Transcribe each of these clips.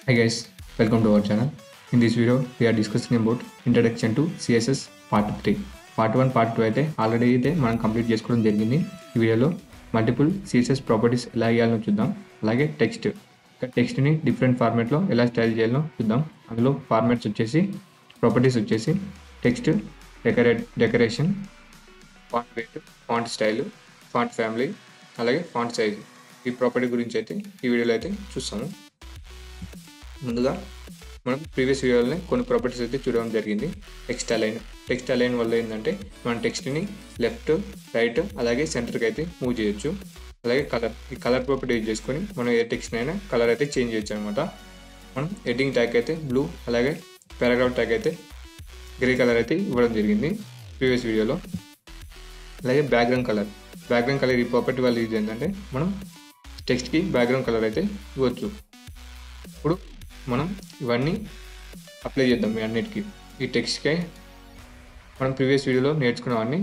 Hi guys, welcome to our channel. In this video, we are discussing about Introduction to CSS Part 3. Part 1, Part 2 అయితే already మనం complete చేసుకోవడం జరిగింది. ఈ వీడియోలో multiple CSS properties ఎలా ఇవ్వాలో చూద్దాం. అలాగే టెక్స్ట్ని డిఫరెంట్ ఫార్మాట్లో ఎలా స్టైల్ చేయాలో చూద్దాం. అందులో ఫార్మాట్స్ వచ్చేసి ప్రాపర్టీస్ వచ్చేసి text, decoration, font wait, font style, font family, అలాగే ఫాంట్ సైజ్. ఈ ప్రాపర్టీ గురించి అయితే ఈ వీడియోలో అయితే చూస్తాము. ముందుగా మనం ప్రీవియస్ వీడియోలోనే కొన్ని ప్రాపర్టీస్ అయితే చూడడం జరిగింది. టెక్స్ట్ అలైన్ వల్ల ఏంటంటే మనం టెక్స్ట్ని లెఫ్ట్, రైట్, అలాగే సెంటర్కి అయితే మూవ్ చేయొచ్చు. అలాగే ఈ కలర్ ప్రాపర్టీ యూజ్ చేసుకొని మనం ఏ టెక్స్ట్ అయినా కలర్ అయితే చేంజ్ చేయొచ్చు అనమాట. మనం హెడ్డింగ్ ట్యాగ్ అయితే బ్లూ, అలాగే పారాగ్రాఫ్ ట్యాగ్ అయితే గ్రే కలర్ అయితే ఇవ్వడం జరిగింది ప్రీవియస్ వీడియోలో. అలాగే బ్యాక్గ్రౌండ్ కలర్ ఈ ప్రాపర్టీ వల్ల యూజ్ ఏంటంటే మనం టెక్స్ట్కి బ్యాక్గ్రౌండ్ కలర్ అయితే ఇవ్వచ్చు. ఇప్పుడు మనం ఇవన్నీ అప్లై చేద్దాం. ఈ అన్నిటికీ ఈ టెక్స్ట్కే మనం ప్రీవియస్ వీడియోలో నేర్చుకున్నవన్నీ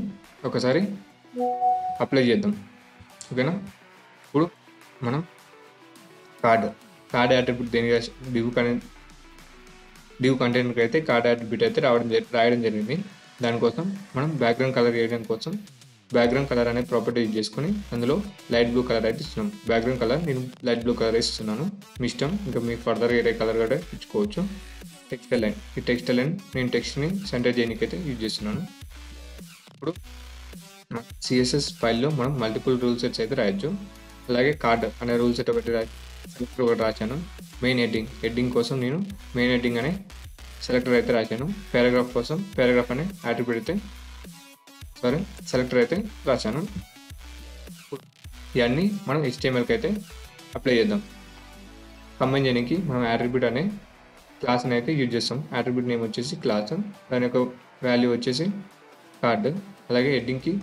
ఒకసారి అప్లై చేద్దాం. ఓకేనా? ఇప్పుడు మనం కార్డ్ యాట్రిబ్యూట్ డివ్ కంటెంట్కి అయితే కార్డ్ యాట్రిబ్యూట్ అయితే రాయడం జరిగింది. దానికోసం మనం బ్యాక్గ్రౌండ్ కలర్ వేయడం కోసం బ్యాక్గ్రౌండ్ కలర్ అనే ప్రాపర్టీ యూజ్ చేసుకుని అందులో లైట్ బ్లూ కలర్ అయితే ఇస్తున్నాం. బ్యాక్గ్రౌండ్ కలర్ నేను లైట్ బ్లూ కలర్ ఇస్తున్నాను. మీ ఇష్టం, ఇంకా మీకు ఫర్దర్ ఏ కలర్ కూడా ఇచ్చుకోవచ్చు. టెక్స్ట్ లైన్ నేను టెక్స్ట్ని సెంటర్ చేయడానికి అయితే యూజ్ చేస్తున్నాను. ఇప్పుడు సిఎస్ఎస్ ఫైల్లో మనం మల్టిపుల్ రూల్ సెట్స్ అయితే రాయొచ్చు. అలాగే కార్డ్ అనే రూల్ సెట్ ఒకటి రాశాను. మెయిన్ హెడ్డింగ్ కోసం నేను మెయిన్ హెడ్డింగ్ అనే సెలెక్టర్ అయితే రాశాను. పారాగ్రాఫ్ కోసం పారాగ్రాఫ్ అనే యాట్రిబ్యూట్ అయితే సెలెక్టర్ అయితే రాశాను. ఇవన్నీ మనం HTMLకి అయితే అప్లై చేద్దాం. కంబైన్ చేయడానికి మనం యాట్రిబ్యూట్ అనే క్లాస్ని అయితే యూజ్ చేస్తాం. యాట్రిబ్యూట్ నేమ్ వచ్చేసి క్లాస్, దాని యొక్క వాల్యూ వచ్చేసి కార్డ్. అలాగే హెడ్డింగ్కి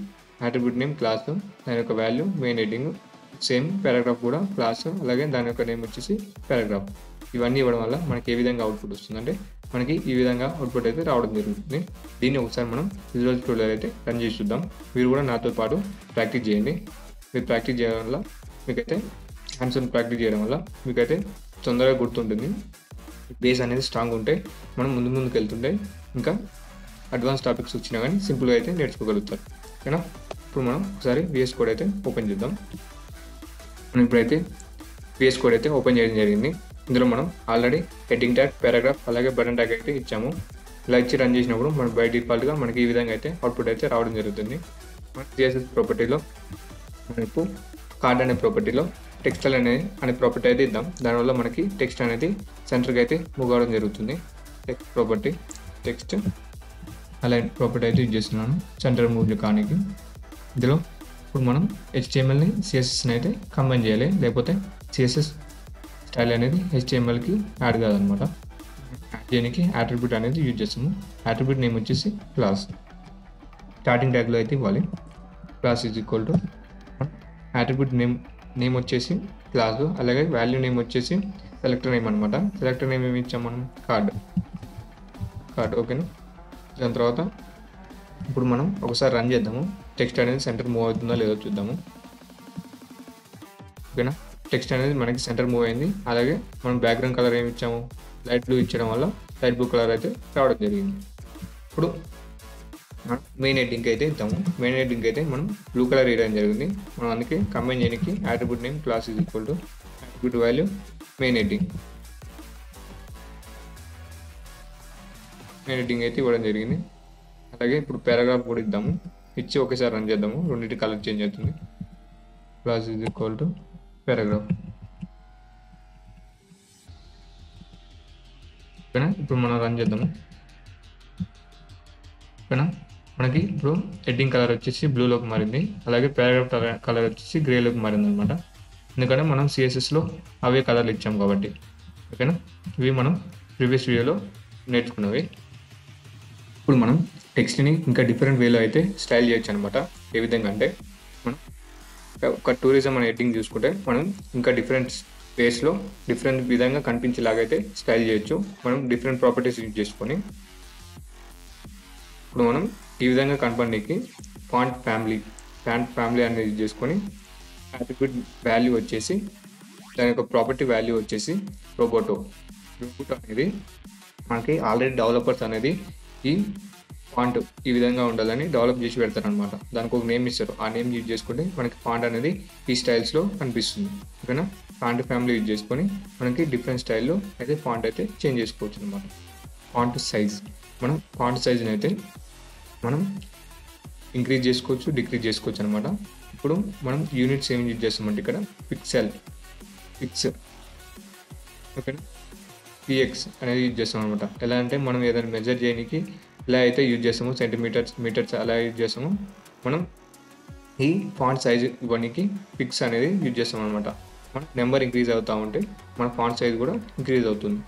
యాట్రిబ్యూట్ నేమ్ క్లాస్, దాని యొక్క value main heading. Same paragraph కూడా క్లాస్, అలాగే దాని యొక్క నేమ్ వచ్చేసి పారాగ్రాఫ్. ఇవన్నీ ఇవ్వడం వల్ల మనకి ఏ విధంగా అవుట్పుట్ వస్తుందంటే మనకి ఈ విధంగా అవుట్పుట్ అయితే రావడం జరుగుతుంది. దీన్ని ఒకసారి మనం విజువల్ స్టూడియోలో అయితే రన్ చేసి చూద్దాం. మీరు కూడా నాతో పాటు ప్రాక్టీస్ చేయండి. మీరు ప్రాక్టీస్ చేయడం వల్ల మీకైతే హ్యాండ్స్ ఆన్ ప్రాక్టీస్ చేయడం వల్ల మీకైతే తొందరగా గుర్తుంటుంది. బేస్ అనేది స్ట్రాంగ్ ఉంటే మనం ముందుకు వెళ్తుంటే ఇంకా అడ్వాన్స్ టాపిక్స్ వచ్చినా కానీ సింపుల్గా అయితే నేర్చుకోగలుగుతారు. ఓకేనా? ఇప్పుడు మనం ఒకసారి VS కోడ్ అయితే ఓపెన్ చేద్దాం. మనం ఇప్పుడైతే VS కోడ్ అయితే ఓపెన్ చేయడం జరిగింది. ఇందులో మనం ఆల్రెడీ హెడ్డింగ్ ట్యాగ్, పారాగ్రాఫ్, అలాగే బటన్ ట్యాగ్ అయితే ఇచ్చాము. ఇలా ఇచ్చి రన్ చేసినప్పుడు మనకు బై డిఫాల్ట్గా మనకి ఈ విధంగా అయితే అవుట్పుట్ అయితే రావడం జరుగుతుంది. మన CSS ప్రాపర్టీలో మనకు కార్డ్ అనే ప్రాపర్టీలో టెక్స్ట్ అనే ప్రాపర్టీ అయితే ఇద్దాం. దానివల్ల మనకి టెక్స్ట్ అనేది సెంటర్కి అయితే మూవ్ అవ్వడం జరుగుతుంది. టెక్స్ట్ అలైన్ ప్రాపర్టీ అయితే యూజ్ చేస్తున్నాను సెంటర్ మూవ్ కానికి. ఇందులో ఇప్పుడు మనం HTMLని CSSని అయితే కంబైన్ చేయాలి, లేకపోతే CSS స్టైల్ అనేది HTMLకి యాడ్ కాదనమాట. యాడ్ చేయడానికి యాట్రిబ్యూట్ అనేది యూజ్ చేస్తాము. యాట్రిబ్యూట్ నేమ్ వచ్చేసి క్లాస్. స్టార్టింగ్ ట్యాగ్లో అయితే ఇవ్వాలి. Class is equal to attribute name వచ్చేసి క్లాస్, అలాగే వాల్యూ నేమ్ వచ్చేసి సెలెక్టర్ నేమ్ అనమాట. సెలెక్టర్ నేమ్ ఏమి ఇచ్చాము మనం? కార్డ్. ఓకేనా? దాని తర్వాత ఇప్పుడు మనం ఒకసారి రన్ చేద్దాము. టెక్స్ట్ అనేది సెంటర్ మూవ్ అవుతుందో లేదో చూద్దాము. ఓకేనా? టెక్స్ట్ అనేది మనకి సెంటర్ మూవ్ అయింది. అలాగే మనం బ్యాక్గ్రౌండ్ కలర్ ఏమి ఇచ్చాము? లైట్ బ్లూ ఇచ్చడం వల్ల లైట్ బ్లూ కలర్ అయితే రావడం జరిగింది. ఇప్పుడు మనం మెయిన్ హెడ్డింగ్ అయితే ఇద్దాము. మెయిన్ హెడ్డింగ్ అయితే మనం బ్లూ కలర్ వేయడం జరిగింది. మనం అందుకే కంబైన్ చేయడానికి attribute name class is equal to attribute value main heading అయితే ఇవ్వడం జరిగింది. అలాగే ఇప్పుడు పారాగ్రాఫ్ కూడా ఇద్దాము. ఇచ్చి ఒకేసారి రన్ చేద్దాము. రెండింటి కలర్ చేంజ్ అవుతుంది. Class is equal to paragraph. ఓకేనా? ఇప్పుడు మనం రన్ చేద్దాము. ఓకేనా? మనకి ఇప్పుడు హెడ్డింగ్ కలర్ వచ్చేసి బ్లూలోకి మారింది. అలాగే పారాగ్రాఫ్ కలర్ వచ్చేసి గ్రేలోకి మారింది అనమాట. ఎందుకంటే మనం CSSలో అవే కలర్లు ఇచ్చాం కాబట్టి. ఓకేనా? ఇవి మనం ప్రీవియస్ వీడియోలో నేర్చుకున్నవి. ఇప్పుడు మనం టెక్స్ట్ని ఇంకా డిఫరెంట్ వేలో అయితే స్టైల్ చేయొచ్చు అనమాట. ఏ విధంగా అంటే మనం ఒక టూరిజం అనే హెడ్డింగ్ చూసుకుంటే మనం ఇంకా డిఫరెంట్ వేస్లో డిఫరెంట్ విధంగా కనిపించేలాగైతే స్టైల్ చేయొచ్చు. మనం డిఫరెంట్ ప్రాపర్టీస్ యూజ్ చేసుకొని ఇప్పుడు మనం ఈ విధంగా కనపడడానికి ఫాంట్ ఫ్యామిలీ అనేది యూజ్ చేసుకొని యాట్రిబ్యూట్ వాల్యూ వచ్చేసి దాని యొక్క ప్రాపర్టీ వాల్యూ వచ్చేసి రోబోటో రూట్ అనేది మనకి ఆల్రెడీ డెవలపర్స్ అనేది ఈ ఫాంట్ ఈ విధంగా ఉండాలని డెవలప్ చేసి పెడతారనమాట. దానికి ఒక నేమ్ ఇస్తారు. ఆ నేమ్ యూజ్ చేసుకుంటే మనకి ఫాంట్ అనేది ఈ స్టైల్స్లో కనిపిస్తుంది. ఓకేనా. ఫాంట్ ఫ్యామిలీ యూజ్ చేసుకొని మనకి డిఫరెంట్ స్టైల్లో అయితే ఫాంట్ అయితే చేంజ్ చేసుకోవచ్చు అనమాట. ఫాంట్ సైజ్, మనం ఫాంట్ సైజ్ని అయితే మనం ఇంక్రీజ్ చేసుకోవచ్చు, డిక్రీజ్ చేసుకోవచ్చు అనమాట. ఇప్పుడు మనం యూనిట్స్ ఏం యూజ్ చేస్తామంటే ఇక్కడ పిక్స్ ఓకేనా, పిఎక్స్ అనేది యూజ్ చేస్తాం అనమాట. ఎలా అంటే మనం ఏదైనా మెజర్ చేయడానికి ఎలా అయితే యూజ్ చేస్తామో మీటర్స్ అలా యూజ్ చేస్తామో మనం ఈ ఫాంట్ సైజ్ ఇవ్వడానికి పిక్స్ అనేది యూజ్ చేస్తాం అనమాట. మన నెంబర్ ఇంక్రీజ్ అవుతూ ఉంటే మన ఫాంట్ సైజ్ కూడా ఇంక్రీజ్ అవుతుంది.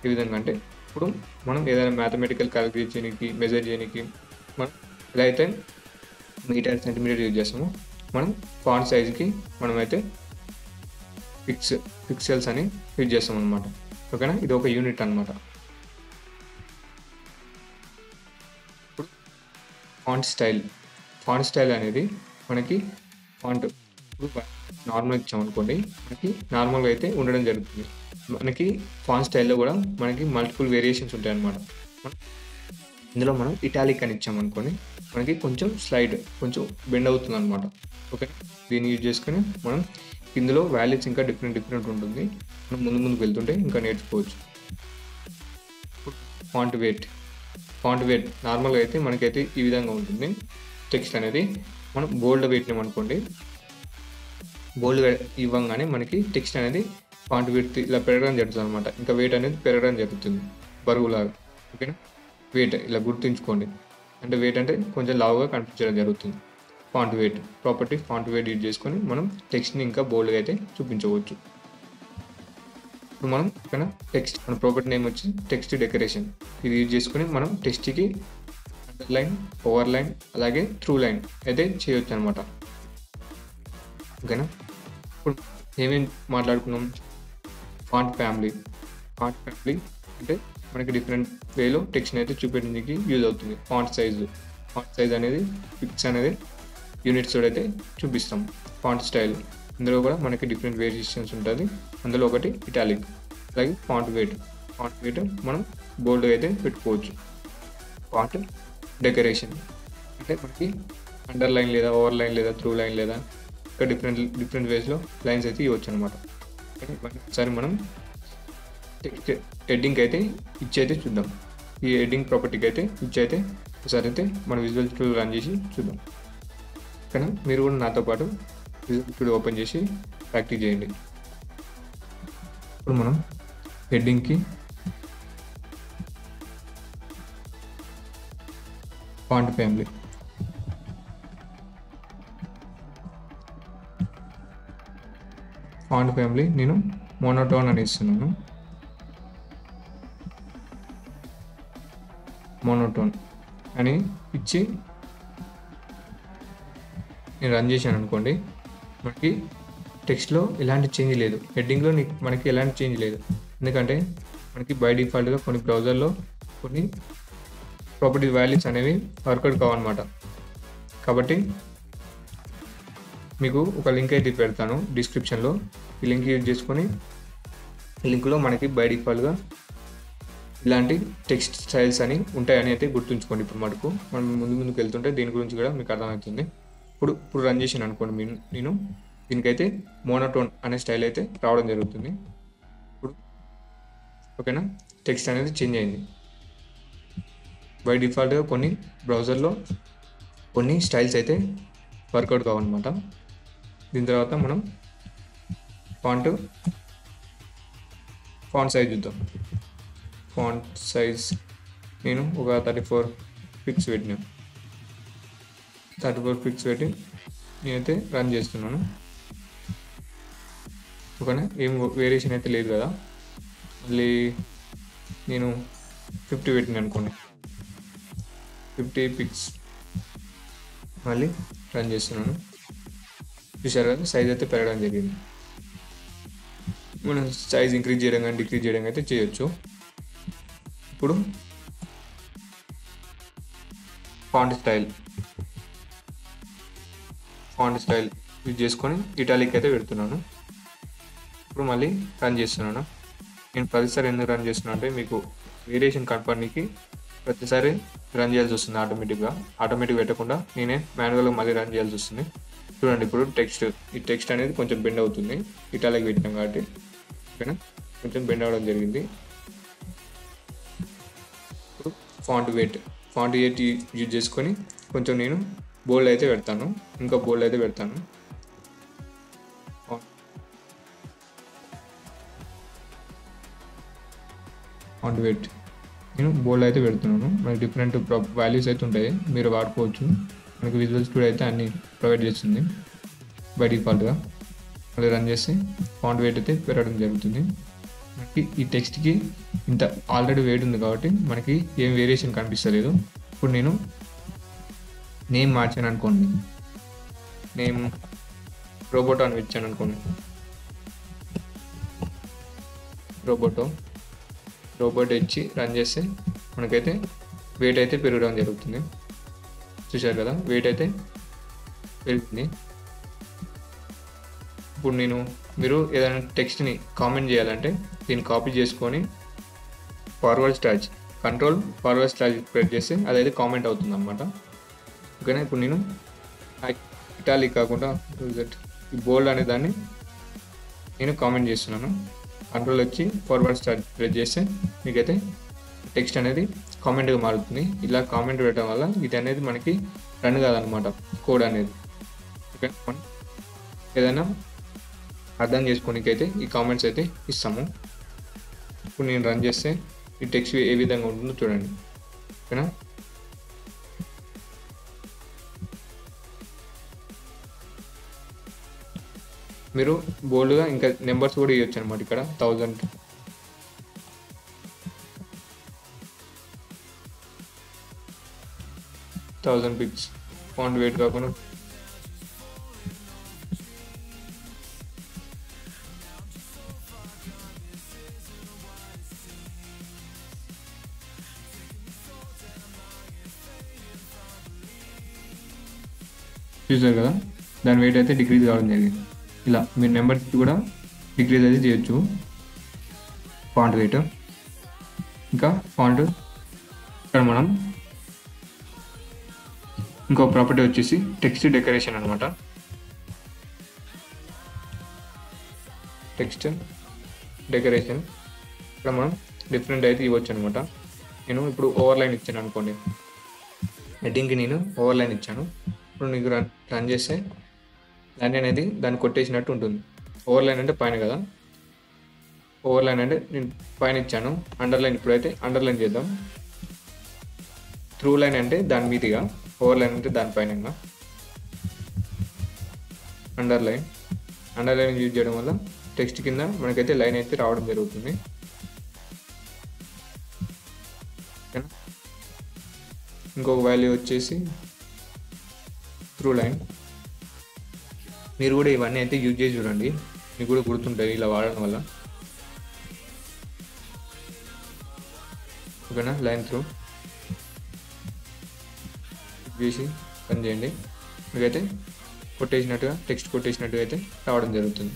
ఈ విధంగా అంటే ఇప్పుడు మనం ఏదైనా మ్యాథమెటికల్ క్యాలిక్యులేట్ చేయడానికి, మెజర్ చేయడానికి మనం ఎలా అయితే మీటర్ సెంటీమీటర్ యూజ్ చేస్తామో మనం ఫాంట్ సైజ్కి మనమైతే పిక్సెల్స్ అని యూజ్ చేస్తాం అనమాట. ఓకేనా. ఇది ఒక యూనిట్ అనమాట. ఇప్పుడు ఫాంట్ స్టైల్ అనేది మనకి ఫాంట్ ఇప్పుడు నార్మల్ ఇచ్చామనుకోండి, మనకి నార్మల్గా అయితే ఉండడం జరుగుతుంది. మనకి ఫాంట్ స్టైల్లో కూడా మనకి మల్టిపుల్ వేరియేషన్స్ ఉంటాయి అన్నమాట. ఇందులో మనం ఇటాలిక్ అని ఇచ్చామనుకోండి, మనకి కొంచెం కొంచెం బెండ్ అవుతుంది అనమాట. ఓకే. దీన్ని యూజ్ చేసుకొని మనం ఇందులో వాల్యూస్ ఇంకా డిఫరెంట్ ఉంటుంది. మనం ముందుకు వెళ్తుంటే ఇంకా నేర్చుకోవచ్చు. ఫాంట్ వెయిట్ నార్మల్గా అయితే మనకైతే ఈ విధంగా ఉంటుంది. టెక్స్ట్ అనేది మనం బోల్డ్ పెట్టినామనుకోండి, బోల్డ్ ఇవ్వగానే మనకి టెక్స్ట్ అనేది ఫాంట్ వెయిట్ ఇలా పెరగడం జరుగుతుంది అనమాట. ఇంకా వెయిట్ అనేది పెరగడం జరుగుతుంది బరువులాగా. ఓకేనా. వెయిట్ ఇలా గుర్తుంచుకోండి. అంటే వెయిట్ అంటే కొంచెం లావుగా కనిపించడం జరుగుతుంది. ఫాంట్ వెయిట్ యూజ్ చేసుకొని మనం టెక్స్ట్ని ఇంకా బోల్డ్గా అయితే చూపించవచ్చు. ఇప్పుడు మనం ఇక్కడ టెక్స్ట్ మన ప్రాపర్టీ నేమ్ వచ్చి టెక్స్ట్ డెకరేషన్, ఇది యూజ్ చేసుకొని మనం టెక్స్ట్కి అండర్లైన్, ఓవర్లైన్ అలాగే త్రూ లైన్ అయితే చేయవచ్చు అనమాట. ఓకేనా. ఇప్పుడు ఏమేమి మాట్లాడుకున్నాం. ఫాంట్ ఫ్యామిలీ అంటే మనకి డిఫరెంట్ వేలో టెక్స్ట్ని అయితే చూపించడానికి యూజ్ అవుతుంది. ఫాంట్ సైజ్ అనేది పిక్స్ అనేది యూనిట్స్ అయితే చూపిస్తాం. ఫాంట్ స్టైల్, ఇందులో కూడా మనకి డిఫరెంట్ వేరియేషన్స్ ఉంటుంది. అందులో ఒకటి ఇటాలిక్. అలాగే ఫాంట్ వెయిట్ మనం బోల్డ్గా అయితే పెట్టుకోవచ్చు. ఫాంట్ డెకరేషన్ అంటే మనకి అండర్లైన్ లేదా ఓవర్లైన్ లేదా త్రూ లైన్ లేదా ఇంకా డిఫరెంట్ వేస్లో లైన్స్ అయితే ఇవ్వచ్చు అనమాట. ఒకసారి మనం టెక్స్ట్ హెడ్డింగ్ అయితే ఇచ్చైతే చూద్దాం. ఈ హెడ్డింగ్ ప్రాపర్టీకి అయితే ఇచ్చైతే ఒకసారి అయితే మన విజువల్ స్టూడియో రన్ చేసి చూద్దాం. కానీ మీరు కూడా నాతో పాటు విజువల్ స్టూడియో ఓపెన్ చేసి ప్రాక్టీస్ చేయండి. ఇప్పుడు మనం హెడ్డింగ్కి ఫాంట్ ఫ్యామిలీ నేను మోనోటోన్ అని ఇస్తున్నాను. మోనోటోన్ అని ఇచ్చి నేను రన్ చేశాను అనుకోండి, మనకి టెక్స్ట్లో ఎలాంటి చేంజ్ లేదు, హెడ్డింగ్లో మనకి ఎలాంటి చేంజ్ లేదు. ఎందుకంటే మనకి బై డిఫాల్ట్గా కొన్ని బ్రౌజర్లో కొన్ని ప్రాపర్టీ వాల్యూస్ అనేవి వర్కౌట్ కావన్నమాట. కాబట్టి మీకు ఒక లింక్ అయితే పెడతాను డిస్క్రిప్షన్లో. ఈ లింక్ యూజ్ చేసుకొని ఈ లింక్లో మనకి బై డిఫాల్ట్గా ఇలాంటి టెక్స్ట్ స్టైల్స్ అని ఉంటాయని అయితే గుర్తుంచుకోండి. ఇప్పుడు మటుకు మనం ముందుకు వెళ్తుంటే దీని గురించి కూడా మీకు అర్థమవుతుంది. ఇప్పుడు రన్ చేసాను అనుకోండి, నేను దీనికైతే మోనోటోన్ అనే స్టైల్ అయితే రావడం జరుగుతుంది. ఇప్పుడు ఓకేనా. టెక్స్ట్ అనేది చేంజ్ అయింది. బై డిఫాల్ట్గా కొన్ని బ్రౌజర్లో కొన్ని స్టైల్స్ అయితే వర్కౌట్ కావన్నమాట. దీని తర్వాత మనం ఫాంట్ సైజ్ చూద్దాం. ఫాంట్ సైజ్ నేను ఒక 34 పిక్స్ పెట్టినా. 34 పిక్స్ పెట్టి నేనైతే రన్ చేస్తున్నాను. ఓకేనా. ఏం వేరియేషన్ అయితే లేదు కదా. మళ్ళీ నేను 50 పెట్టిన అనుకోండి, 50 పిక్స్ మళ్ళీ రన్ చేస్తున్నాను. చూసారు కదా, సైజ్ అయితే పెరగడం జరిగింది. మనం సైజ్ ఇంక్రీజ్ చేయడం కానీ డిక్రీజ్ చేయడం అయితే చేయొచ్చు. ఇప్పుడు ఫాంట్ స్టైల్ యూజ్ చేసుకొని ఇటాలిక్ అయితే పెడుతున్నాను. ఇప్పుడు మళ్ళీ రన్ చేస్తున్నాను. నేను ప్రతిసారి ఎందుకు రన్ చేస్తున్నా అంటే మీకు వేరియేషన్ కనపడడానికి ప్రతిసారి రన్ చేయాల్సి వస్తుంది ఆటోమేటిక్ పెట్టకుండా నేనే మాన్యువల్గా మళ్ళీ రన్ చేయాల్సి వస్తుంది. చూడండి ఇప్పుడు ఈ టెక్స్ట్ అనేది కొంచెం బెండ్ అవుతుంది, ఇటాలిక్ పెట్టినాం కాబట్టి ఓకేనా, కొంచెం బెండ్ అవ్వడం జరిగింది. ఇప్పుడు ఫాంట్ వెయిట్ యూజ్ చేసుకొని కొంచెం నేను బోల్డ్ అయితే పెడతాను, ఇంకా బోల్డ్ అయితే పెడతాను. ఫాంట్ వెయిట్ నేను బోల్డ్ అయితే పెడుతున్నాను. మనకి డిఫరెంట్ వాల్యూస్ అయితే ఉంటాయి, మీరు వాడుకోవచ్చు. మనకి విజువల్ స్టూడియో అయితే అన్ని ప్రొవైడ్ చేస్తుంది బై డిఫాల్ట్గా. మళ్ళీ రన్ చేసి ఫాంట్ వెయిట్ అయితే పెరగడం జరుగుతుంది. మనకి ఈ టెక్స్ట్కి ఇంత ఆల్రెడీ వెయిట్ ఉంది కాబట్టి మనకి ఏం వేరియేషన్ కనిపిస్తలేదు. ఇప్పుడు నేను నేమ్ మార్చాను అనుకోండి, నేమ్ రోబోటో అని ఇచ్చాను అనుకోండి, రోబోట్ ఇచ్చి రన్ చేస్తే మనకైతే వెయిట్ అయితే పెరగడం జరుగుతుంది. చూశారు కదా, వెయిట్ అయితే పెరుగుతుంది. ఇప్పుడు మీరు ఏదైనా టెక్స్ట్ని కామెంట్ చేయాలంటే దీన్ని కాపీ చేసుకొని కంట్రోల్ ఫార్వర్డ్ స్లాష్ ప్రెస్ చేస్తే అదైతే కామెంట్ అవుతుంది అనమాట. ఓకేనా, ఇప్పుడు నేను ఇటాలిక్ కాకుండా ఈ బోల్డ్ అనే దాన్ని నేను కామెంట్ చేస్తున్నాను. కంట్రోల్ వచ్చి ఫార్వర్డ్ స్లాష్ ప్రెస్ చేస్తే మీకైతే టెక్స్ట్ అనేది కామెంట్గా మారుతుంది. ఇలా కామెంట్ పెట్టడం వల్ల ఇది అనేది మనకి రన్ కాదనమాట కోడ్ అనేది. ఓకే, మనం ఏదైనా అర్థం చేసుకోనికైతే ఈ కామెంట్స్ అయితే ఇస్తాము. ఇప్పుడు నేను రన్ చేస్తే ఈ టెక్స్ట్ ఏ విధంగా ఉంటుందో చూడండి. ఓకేనా, మీరు బోల్డ్గా ఇంకా నెంబర్స్ కూడా ఇవ్వచ్చు అనమాట. ఇక్కడ 1000 పిక్స్ ఫాంట్ వెయిట్ కాకుండా చూసారు కదా, దాని వెయిట్ అయితే డిక్రీజ్ కావడం జరిగింది. ఇలా మీరు నెంబర్ కూడా డిక్రీజ్ అయితే చేయొచ్చు ఫాంట్ వెయిట్. ఇంకా ఫాంట్ ఇక్కడ మనం ఇంకో ప్రాపర్టీ వచ్చేసి టెక్స్ట్ డెకరేషన్ అనమాట. టెక్స్ట్ డెకరేషన్ ఇక్కడ మనం డిఫరెంట్ అయితే ఇవ్వచ్చు అనమాట. నేను ఇప్పుడు ఓవర్లైన్ ఇచ్చాను అనుకోండి, హెడ్డింగ్కి నేను ఓవర్లైన్ ఇచ్చాను. ఇప్పుడు నీకు రన్ చేస్తే లైన్ అనేది దాన్ని కొట్టేసినట్టు ఉంటుంది. ఓవర్లైన్ అంటే పైన కదా, ఓవర్లైన్ అంటే నేను పైన ఇచ్చాను. అండర్లైన్ ఇప్పుడైతే అండర్లైన్ చేద్దాం. త్రూ లైన్ అంటే దాని మీదిగా, ఓవర్లైన్ అంటే దానిపైన. అండర్లైన్ యూజ్ చేయడం వల్ల టెక్స్ట్ కింద మనకైతే లైన్ అయితే రావడం జరుగుతుంది. ఇంకొక వాల్యూ వచ్చేసి త్రూ లైన్. మీరు కూడా ఇవన్నీ అయితే యూజ్ చేసి చూడండి, మీకు కూడా గుర్తుంటాయి ఇలా వాడడం వల్ల. ఓకేనా, లైన్ త్రూ చేసి పని చేయండి, మీకైతే టెక్స్ట్ కొట్టేసినట్టుగా అయితే రావడం జరుగుతుంది.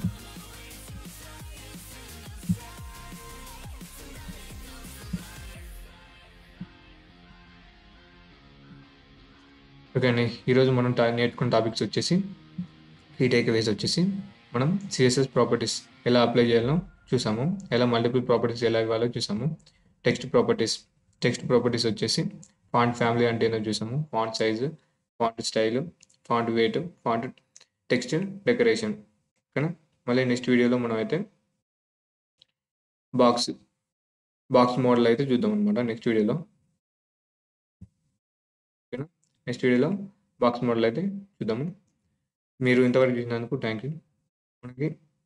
ఓకే అండి, ఈరోజు మనం నేర్చుకున్న టాపిక్స్ వచ్చేసి కీ టేక్అవేస్ వచ్చేసి మనం సిఎస్ఎస్ ప్రాపర్టీస్ ఎలా అప్లై చేయాలో చూసాము, ఎలా మల్టిపుల్ ప్రాపర్టీస్ ఎలా ఇవ్వాలో చూసాము. టెక్స్ట్ ప్రాపర్టీస్ వచ్చేసి ఫాంట్ ఫ్యామిలీ అంటే ఏంటో చూసాము, font size, font style, font wait, font text decoration. ఓకేనా, మళ్ళీ నెక్స్ట్ వీడియోలో మనం అయితే బాక్స్ మోడల్ అయితే చూద్దాం అనమాట. నెక్స్ట్ వీడియోలో బాక్స్ మోడల్ అయితే చూద్దాము. మీరు ఇంతవరకు చూసినందుకు థ్యాంక్ యూ.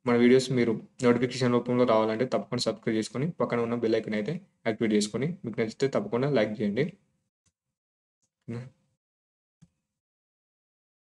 మన వీడియోస్ మీరు నోటిఫికేషన్ రూపంలో రావాలంటే తప్పకుండా సబ్స్క్రైబ్ చేసుకొని పక్కన ఉన్న బెల్ ఐకాన్ అయితే యాక్టివేట్ చేసుకొని మీకు నచ్చితే తప్పకుండా లైక్ చేయండి.